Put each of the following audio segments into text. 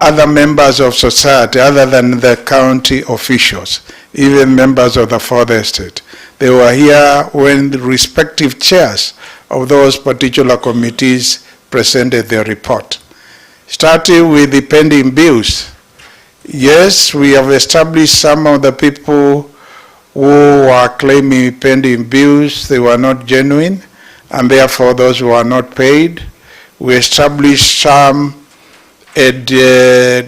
other members of society other than the county officials, even members of the fourth estate. They were here when the respective chairs of those particular committees presented their report. Starting with the pending bills, yes, we have established some of the people who were claiming pending bills, they were not genuine, and therefore those who are not paid. We established some had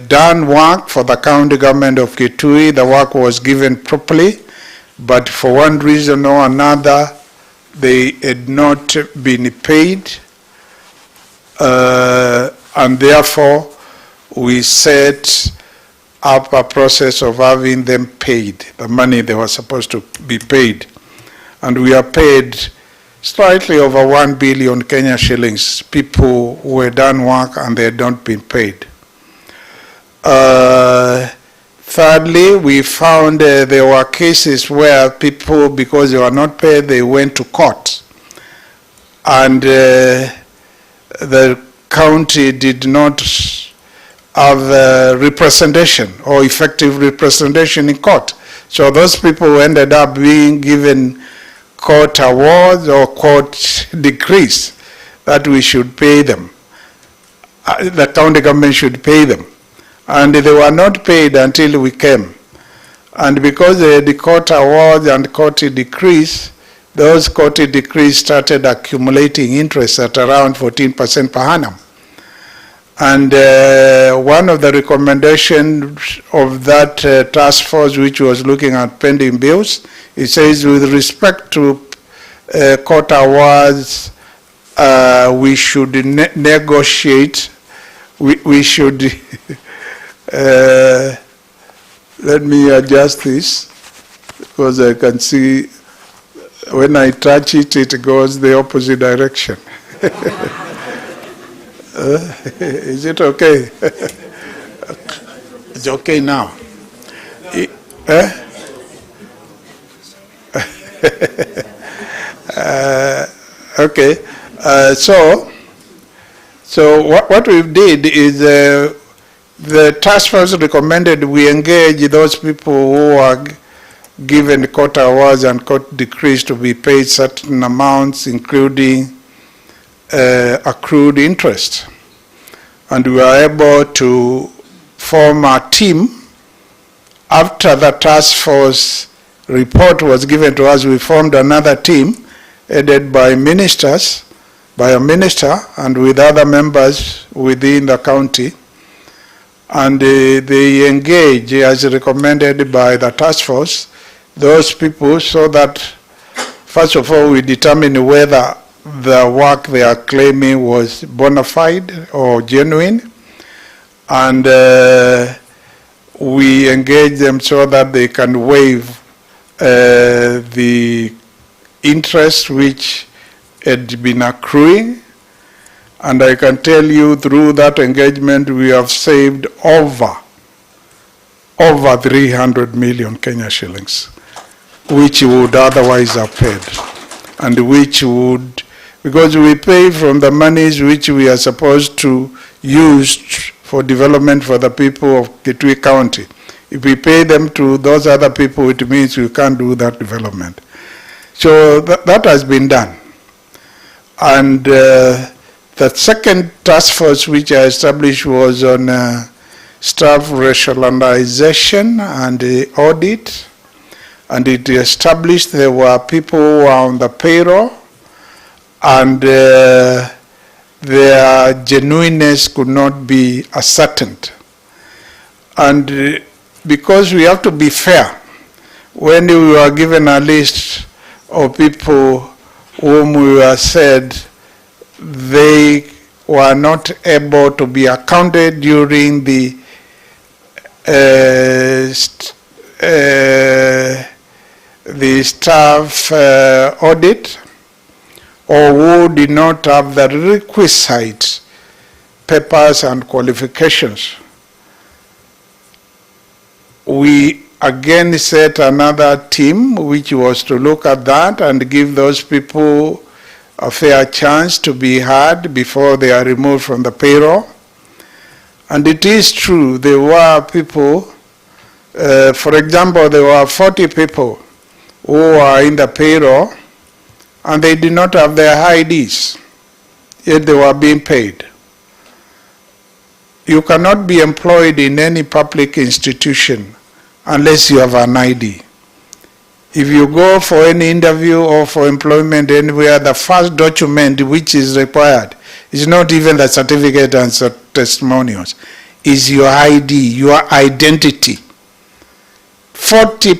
done work for the county government of Kitui. The work was given properly, but for one reason or another, they had not been paid, and therefore we set up a process of having them paid, the money they were supposed to be paid. And we are paid slightly over 1 billion Kenya shillings, people who had done work and they had not been paid. Thirdly, we found there were cases where people, because they were not paid, they went to court. And the county did not have representation or effective representation in court. So those people ended up being given court awards or court decrees that we should pay them. The county government should pay them. And they were not paid until we came. And because the court awards and court decrees, those court decrees started accumulating interest at around 14% per annum. And one of the recommendations of that task force, which was looking at pending bills, it says with respect to court awards, we should negotiate, we should, let me adjust this, because I can see when I touch it, it goes the opposite direction. Is it okay? It's okay now. Okay. So what we did is the task force recommended we engage those people who are given court awards and court decrees to be paid certain amounts, including accrued interest. And we were able to form a team. After the task force report was given to us, we formed another team headed by ministers, by a minister and with other members within the county. And they engage, as recommended by the task force, those people so that, first of all, we determine whether the work they are claiming was bona fide or genuine, and we engage them so that they can waive the interest which had been accruing. And I can tell you through that engagement we have saved over 300 million Kenya shillings, which would otherwise have paid, and which would, because we pay from the monies which we are supposed to use for development for the people of Kitui County. If we pay them to those other people, it means we can't do that development. So that has been done. And the second task force which I established was on staff rationalization and audit. And it established there were people who were on the payroll and their genuineness could not be ascertained. And because we have to be fair, when we were given a list of people whom we were said they were not able to be accounted during the staff audit, or who did not have the requisite papers and qualifications. We again set another team which was to look at that and give those people a fair chance to be heard before they are removed from the payroll. And it is true, there were people, for example, there were 40 people who were in the payroll and they did not have their IDs, yet they were being paid. You cannot be employed in any public institution unless you have an ID. If you go for any interview or for employment anywhere, the first document which is required is not even the certificate and testimonials, is your ID, your identity. 40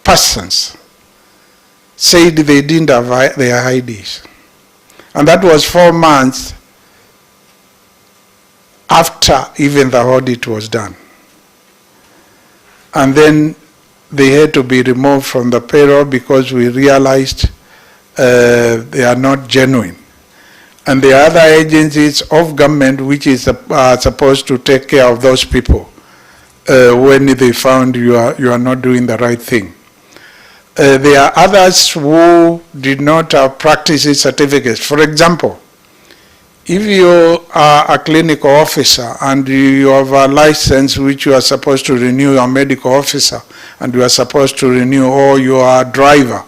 persons said they didn't have their IDs. And that was 4 months after even the audit was done. And then they had to be removed from the payroll because we realized they are not genuine. And the other agencies of government which is supposed to take care of those people when they found you are not doing the right thing. There are others who did not have practice certificates. For example, if you are a clinical officer and you have a license which you are supposed to renew, a medical officer, and you are supposed to renew, or you are a driver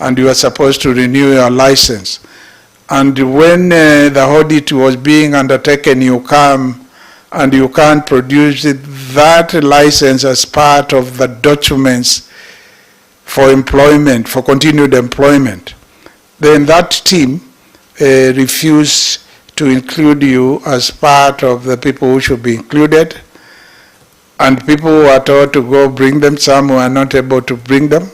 and you are supposed to renew your license, and when the audit was being undertaken, you come and you can't produce that license as part of the documents for employment, for continued employment, then that team refused to include you as part of the people who should be included, and people who are told to go bring them, some who are not able to bring them.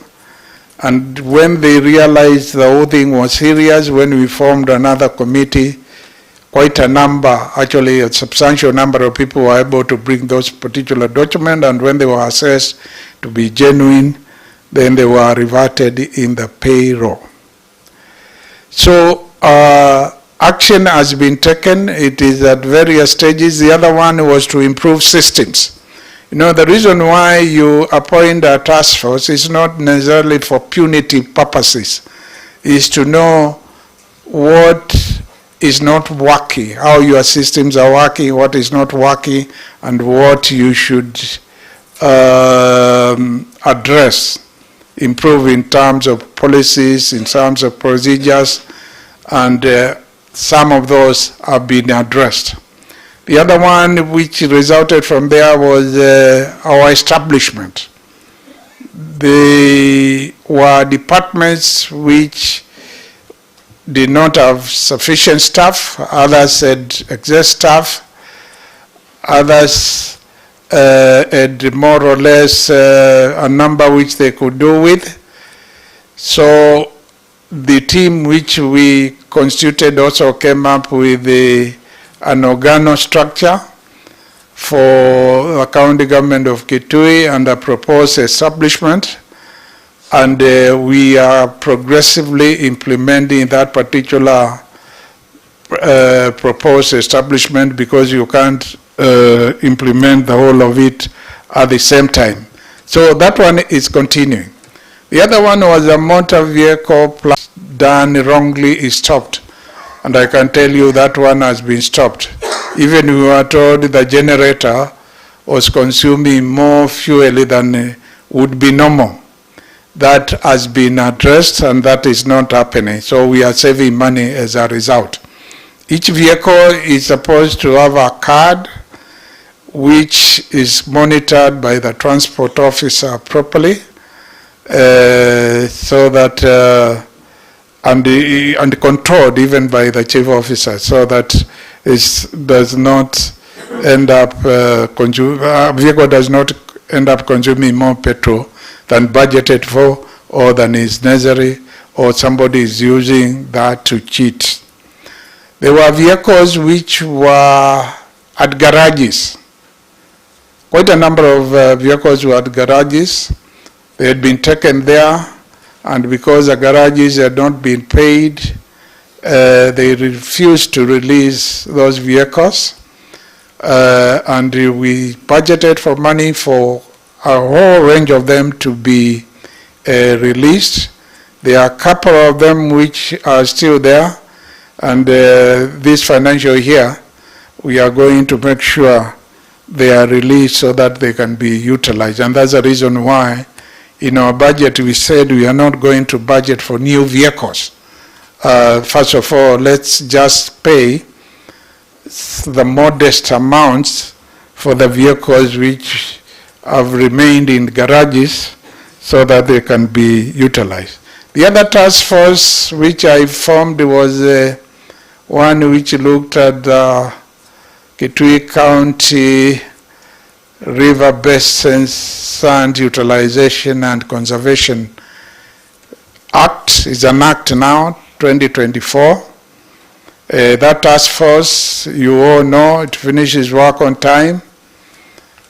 And when they realized the whole thing was serious, when we formed another committee, quite a number, actually a substantial number of people were able to bring those particular documents, and when they were assessed to be genuine, then they were reverted in the payroll. So action has been taken. It is at various stages. The other one was to improve systems. You know, the reason why you appoint a task force is not necessarily for punitive purposes. It's to know what is not working, how your systems are working, what is not working, and what you should address, improve in terms of policies, in terms of procedures, and some of those have been addressed. The other one which resulted from there was our establishment. There were departments which did not have sufficient staff, others had excess staff, others had more or less a number which they could do with. So the team which we constituted also came up with an organo structure for the county government of Kitui and a proposed establishment, and we are progressively implementing that particular proposed establishment, because you can't implement the whole of it at the same time. So that one is continuing. The other one was a motor vehicle plan done wrongly is stopped. And I can tell you that one has been stopped. Even we were told the generator was consuming more fuel than would be normal. That has been addressed, and that is not happening. So we are saving money as a result. Each vehicle is supposed to have a card which is monitored by the transport officer properly, so that and controlled even by the chief officer, so that it does not end up vehicle does not end up consuming more petrol than budgeted for, or than is necessary, or somebody is using that to cheat. There were vehicles which were at garages. Quite a number of vehicles were at garages. They had been taken there, and because the garages had not been paid, they refused to release those vehicles. And we budgeted for money for a whole range of them to be released. There are a couple of them which are still there, and this financial year we are going to make sure they are released so that they can be utilized. And that's the reason why in our budget we said we are not going to budget for new vehicles. First of all, let's just pay the modest amounts for the vehicles which have remained in garages so that they can be utilized. The other task force which I formed was one which looked at the Kitui County River Basin Sand Utilization and Conservation Act. Is an act now, 2024. That task force, you all know, it finishes work on time.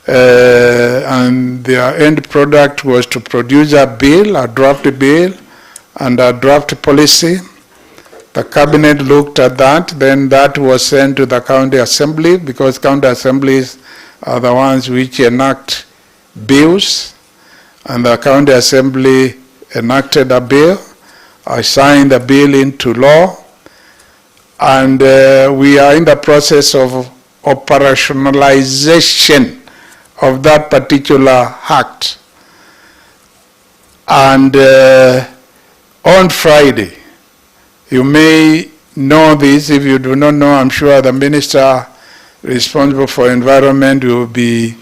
And their end product was to produce a bill, a draft bill, and a draft policy. The cabinet looked at that, then that was sent to the county assembly, because county assemblies are the ones which enact bills, and the county assembly enacted a bill. I signed the bill into law, and we are in the process of operationalization of that particular act. And on Friday, you may know this. If you do not know, I'm sure the minister responsible for environment will be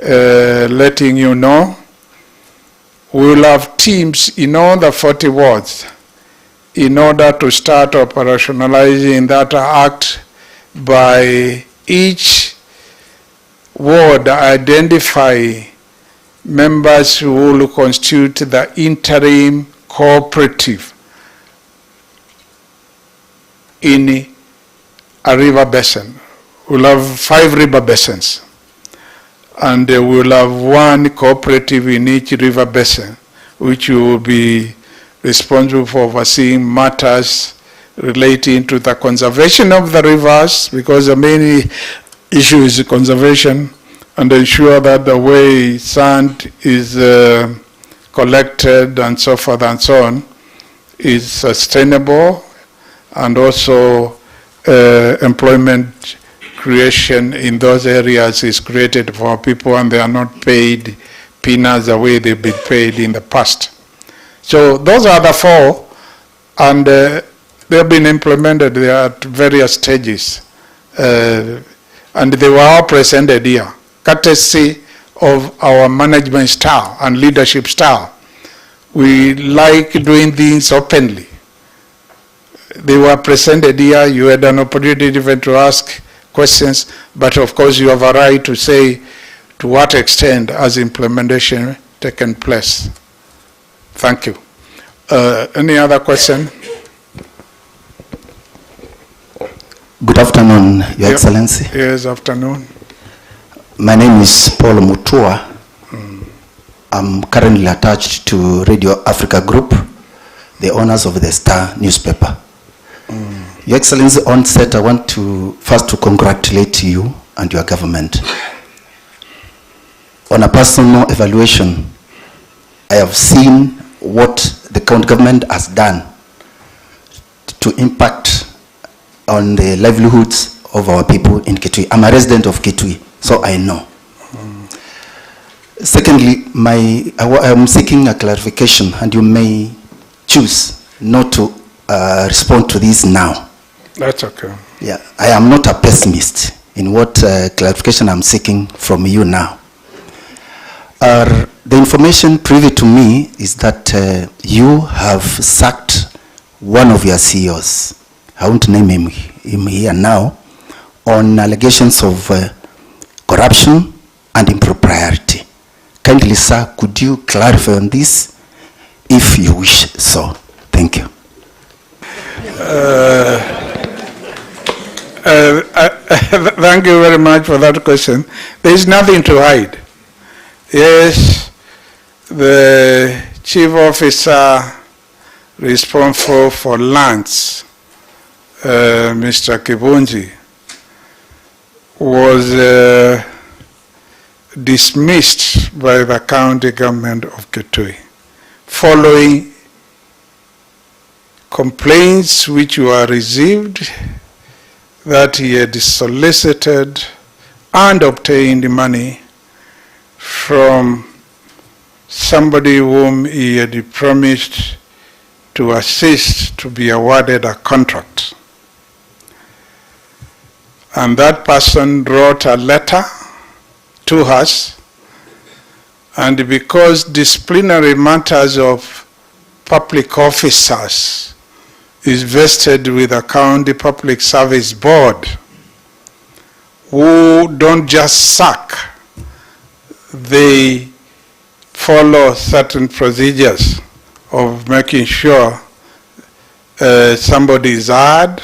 letting you know. We will have teams in all the 40 wards in order to start operationalizing that act. By each ward identify members who will constitute the interim cooperative in a river basin. We'll have 5 river basins, and we'll have 1 cooperative in each river basin, which will be responsible for overseeing matters relating to the conservation of the rivers, because the main issue is conservation, and ensure that the way sand is collected and so forth and so on is sustainable, and also employment creation in those areas is created for people, and they are not paid peanuts the way they've been paid in the past. So those are the 4, and they have been implemented. They are at various stages, and they were all presented here, courtesy of our management style and leadership style. We like doing things openly. They were presented here. You had an opportunity even to ask questions, but of course you have a right to say to what extent has implementation taken place. Thank you. Any other question? Good afternoon, Your Excellency. Yes, afternoon. My name is Paul Mutua. I'm currently attached to Radio Africa Group, the owners of the Star newspaper. Your Excellency, on set, I want to first to congratulate you and your government. On a personal evaluation, I have seen what the county government has done to impact on the livelihoods of our people in Kitui. I'm a resident of Kitui, so I know. Secondly, I'm seeking a clarification, and you may choose not to respond to this now. That's okay. Yeah, I am not a pessimist in what clarification I'm seeking from you now. The information privy to me is that you have sacked one of your CEOs. I won't name him here now, on allegations of corruption and impropriety. Kindly, sir, could you clarify on this, if you wish so? Thank you. Thank you very much for that question. There is nothing to hide. Yes, the chief officer responsible for lands, Mr. Kibunji, was dismissed by the county government of Kitui following complaints which were received that he had solicited and obtained money from somebody whom he had promised to assist to be awarded a contract. And that person wrote a letter to us, and because disciplinary matters of public officers is vested with a county public service board, who don't just sack, they follow certain procedures of making sure somebody is heard.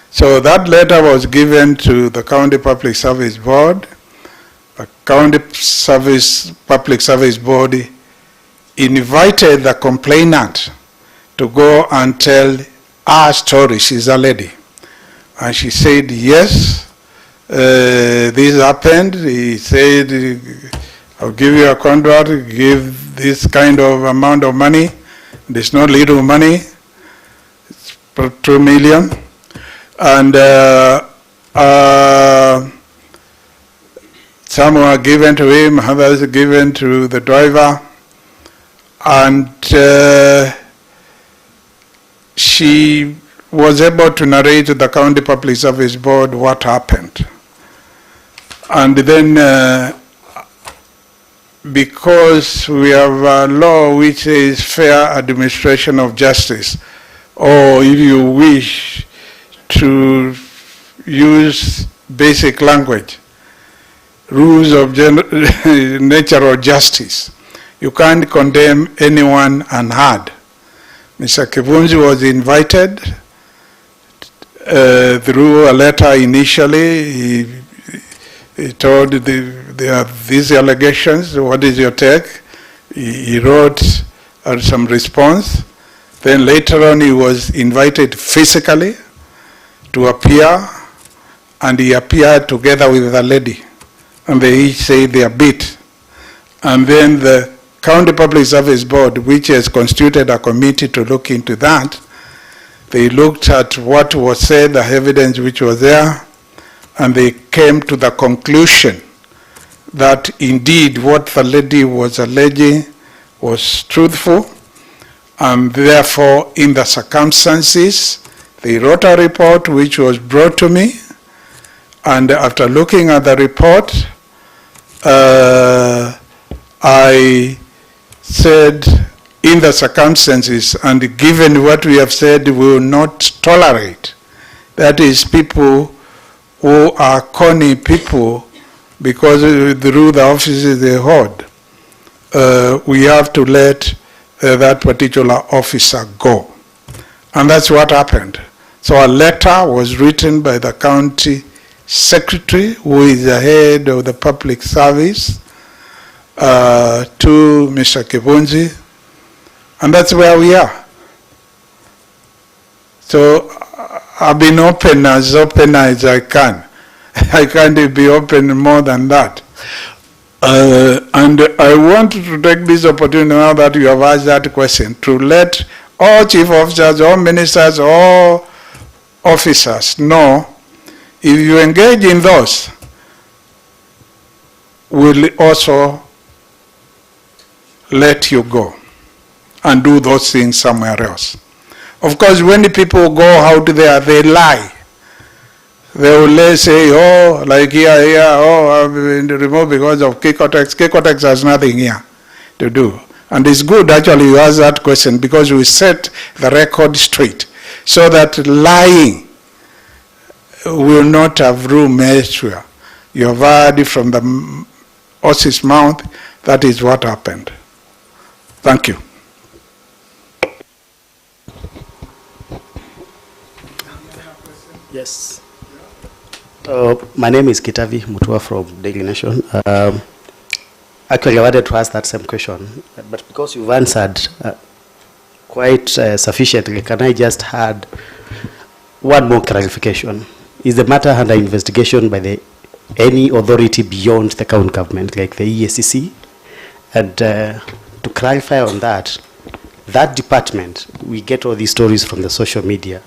So that letter was given to the County Public Service Board. The County Public Service Board invited the complainant to go and tell our story. She's a lady. And she said, yes, this happened. He said, I'll give you a contract, give this kind of amount of money. There's no little money, it's 2 million. And some were given to him, others given to the driver. And she was able to narrate to the County Public Service Board what happened. And then because we have a law which is fair administration of justice, or if you wish to use basic language, rules of natural justice, you can't condemn anyone unheard. Mr. Kivunzi was invited through a letter initially. He told there are these allegations, what is your take? He wrote some response. Then later on he was invited physically to appear, and he appeared together with a lady, and they each said their bit. And then the County Public Service Board, which has constituted a committee to look into that, they looked at what was said, the evidence which was there, and they came to the conclusion that indeed what the lady was alleging was truthful, and therefore in the circumstances, they wrote a report which was brought to me, and after looking at the report, I said, in the circumstances and given what we have said, we will not tolerate, that is, people who are conning people because through the offices they hold, we have to let that particular officer go. And that's what happened. So a letter was written by the county secretary, who is the head of the public service, to Mr. Kivunzi, and that's where we are. So I've been open as I can. I can't be open more than that. And I want to take this opportunity now that you have asked that question to let all chief officers, all ministers, all officers know, if you engage in those, we'll also let you go and do those things somewhere else. Of course, when the people go out there, they lie. They will say, oh, like here, oh, I've been removed because of Kikotex. Kikotex has nothing here to do. And it's good, actually, you ask that question, because we set the record straight so that lying will not have room elsewhere. You have heard from the horse's mouth, that is what happened. Thank you. Yes. My name is Kitavi Mutua from Daily Nation. Actually, I wanted to ask that same question, but because you've answered quite sufficiently, can I just add one more clarification? Is the matter under investigation by any authority beyond the county government, like the EACC? And to clarify on that, that department, we get all these stories from the social media,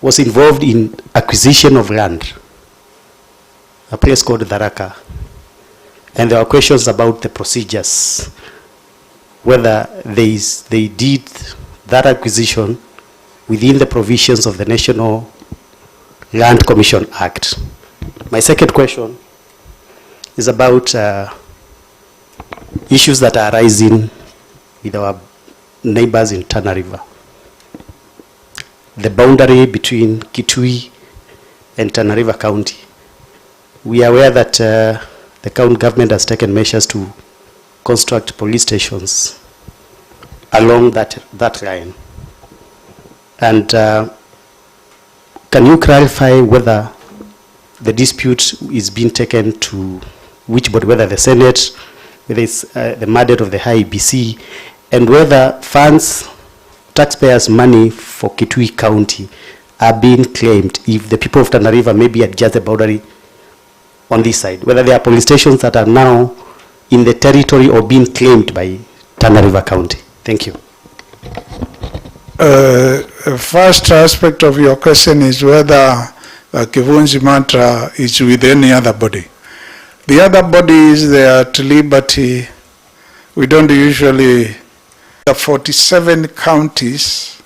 was involved in acquisition of land. a place called Tharaka. And there were questions about the procedures, whether they did that acquisition within the provisions of the National Land Commission Act. My second question is about issues that are arising with our neighbors in Tana River. The boundary between Kitui and Tana River County. We are aware that the county government has taken measures to construct police stations along that line. And can you clarify whether the dispute is being taken to which body, whether the Senate, whether it's the mandate of the IEBC, and whether funds, taxpayers' money for Kitui County are being claimed if the people of Tana River maybe adjust the boundary on this side, whether there are police stations that are now in the territory or being claimed by Tana River County. Thank you. First aspect of your question is whether Kivunzi Mantra is with any other body. The other bodies, they are at liberty. We don't usually, the 47 counties,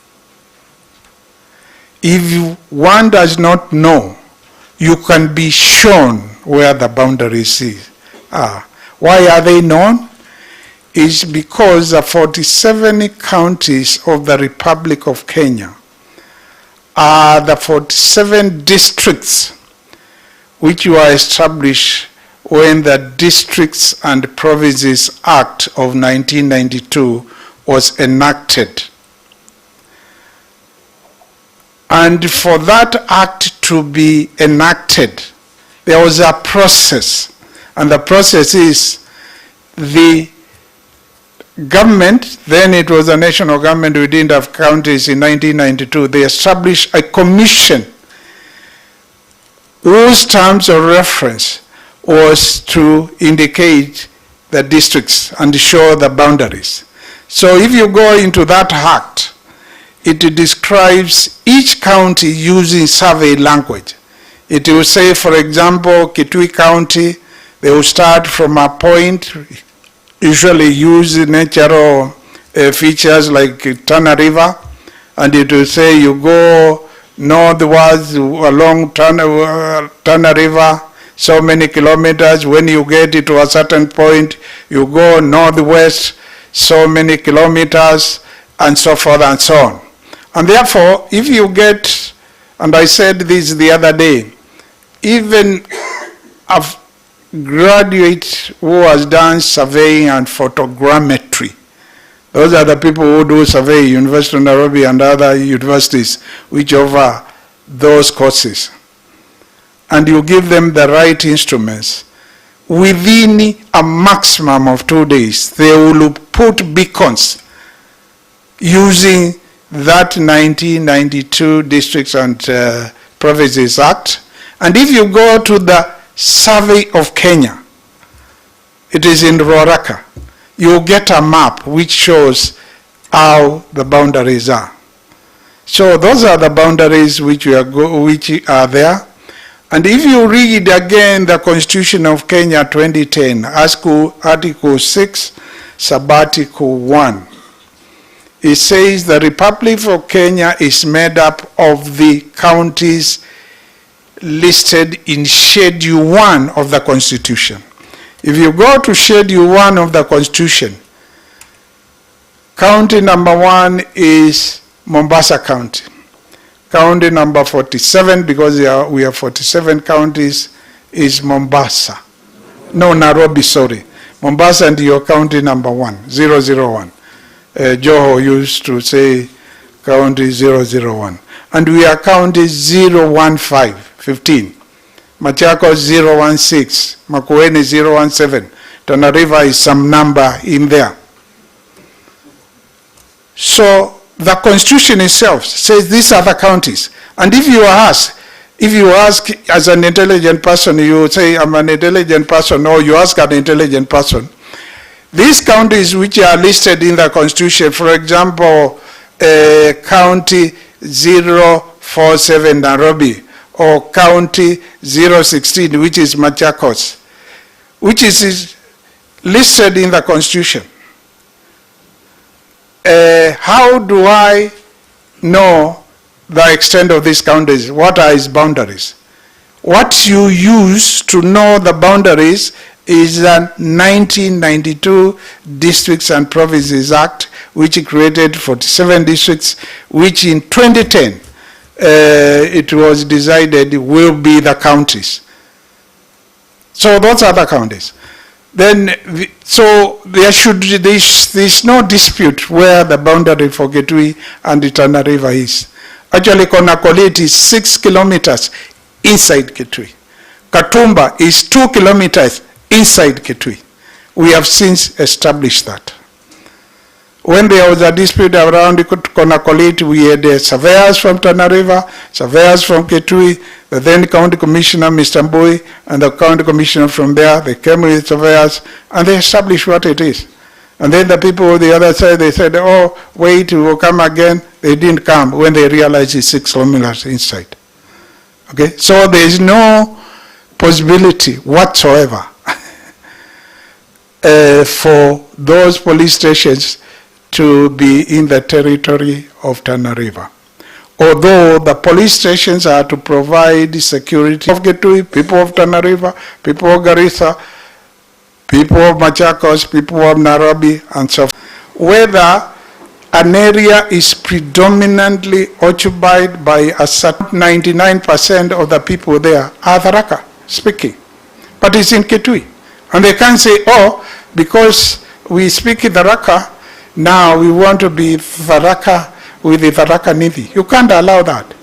if one does not know, you can be shown where the boundaries are. Why are they known? It's because the 47 counties of the Republic of Kenya are the 47 districts which were established when the Districts and Provinces Act of 1992 was enacted. And for that act to be enacted, there was a process. And the process is the government, then it was a national government, we didn't have counties in 1992, they established a commission whose terms of reference was to indicate the districts and show the boundaries. So if you go into that act, it describes each county using survey language. It will say, for example, Kitui County, they will start from a point, usually use natural features like Tana River, and it will say you go northwards along Tana River, so many kilometers. When you get to a certain point, you go northwest, so many kilometers, and so forth and so on. And therefore, if you get, and I said this the other day, even a graduate who has done surveying and photogrammetry, those are the people who do survey, University of Nairobi and other universities which offer those courses. And you give them the right instruments, within a maximum of 2 days, they will put beacons using that 1992 Districts and Provinces Act. And if you go to the Survey of Kenya, it is in Roraka, you get a map which shows how the boundaries are. So those are the boundaries which are there. And if you read again the Constitution of Kenya 2010, Article 6, Subarticle 1, it says the Republic of Kenya is made up of the counties listed in Schedule 1 of the Constitution. If you go to Schedule 1 of the Constitution, county number 1 is Mombasa County. County number 47, because we have 47 counties, is Mombasa. No, Nairobi, sorry. Mombasa and your county number 1, 001. Joho used to say county 001. And we are county 015, 15. Machakos 016, Makueni 017. Tana River is some number in there. So the Constitution itself says these are the counties. And if you ask as an intelligent person, you say I'm an intelligent person, or you ask an intelligent person, these counties which are listed in the Constitution, for example, County 047 Nairobi, or County 016, which is Machakos, which is listed in the Constitution. How do I know the extent of these counties? What are its boundaries? What you use to know the boundaries is the 1992 Districts and Provinces Act, which created 47 districts, which in 2010 it was decided will be the counties. So those are the counties. Then, so there's no dispute where the boundary for Kitui and the Tana River is. Actually, Konakolit is 6 kilometers inside Kitui. Katumba is 2 kilometers inside Kitui. We have since established that. When there was a dispute around Konakolit, we had surveyors from Tana River, surveyors from Kitui, the then county commissioner, Mr. Mbui, and the county commissioner from there. They came with surveyors, and they established what it is. And then the people on the other side, they said, oh, wait, we will come again. They didn't come when they realized it's 6 kilometers inside. Okay, so there is no possibility whatsoever for those police stations to be in the territory of Tana River. Although the police stations are to provide security of Kitui, people of Tana River, people of Garissa, people of Machakos, people of Nairobi, and so forth. Whether an area is predominantly occupied by a certain 99% of the people there are Tharaka speaking, but it's in Kitui. And they can't say, oh, because we speak Tharaka, now we want to be Tharaka with the Tharaka Nidhi. You can't allow that.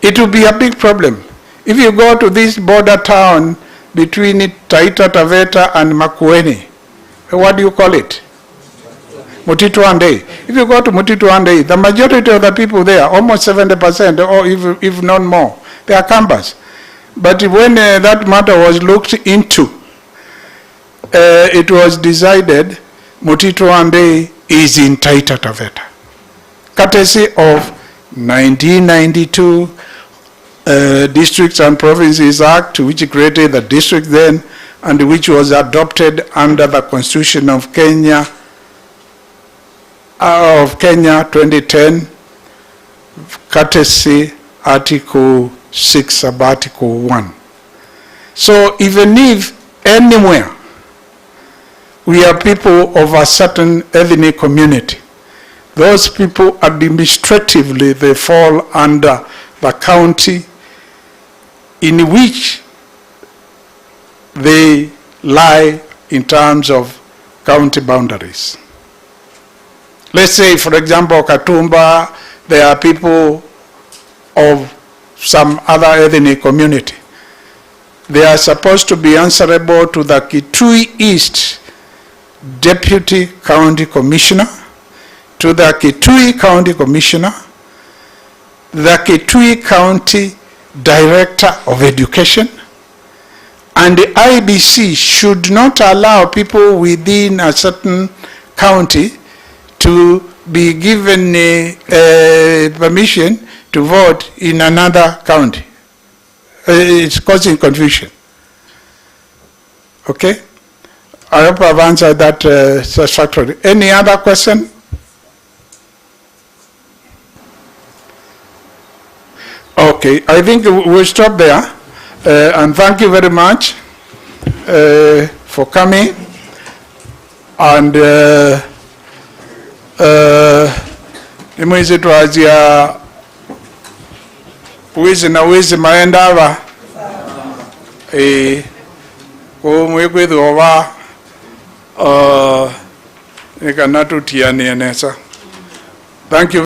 It will be a big problem. If you go to this border town between Taita Taveta and Makueni, what do you call it? Mutituande. If you go to Mutituande, the majority of the people there, almost 70%, or if not more, they are Kambas. But when that matter was looked into, it was decided Mutituande is in Taita Taveta, courtesy of 1992 Districts and Provinces Act, which created the district then, and which was adopted under the Constitution of Kenya 2010, courtesy Article 6 sub Article 1. So even if anywhere we are people of a certain ethnic community, those people administratively, they fall under the county in which they lie in terms of county boundaries. Let's say, for example, Katumba, there are people of some other ethnic community. They are supposed to be answerable to the Kitui East Deputy County Commissioner, to the Kitui County Commissioner, the Kitui County Director of Education, and the IBC should not allow people within a certain county to be given permission to vote in another county. It's causing confusion. Okay? I hope I've answered that satisfactorily. Any other question? Okay, I think we'll stop there. And thank you very much for coming. And imwezi tuazia wizi na wizi maenda hava kumwekwithu owa nikanatutiania nesa. Thank you.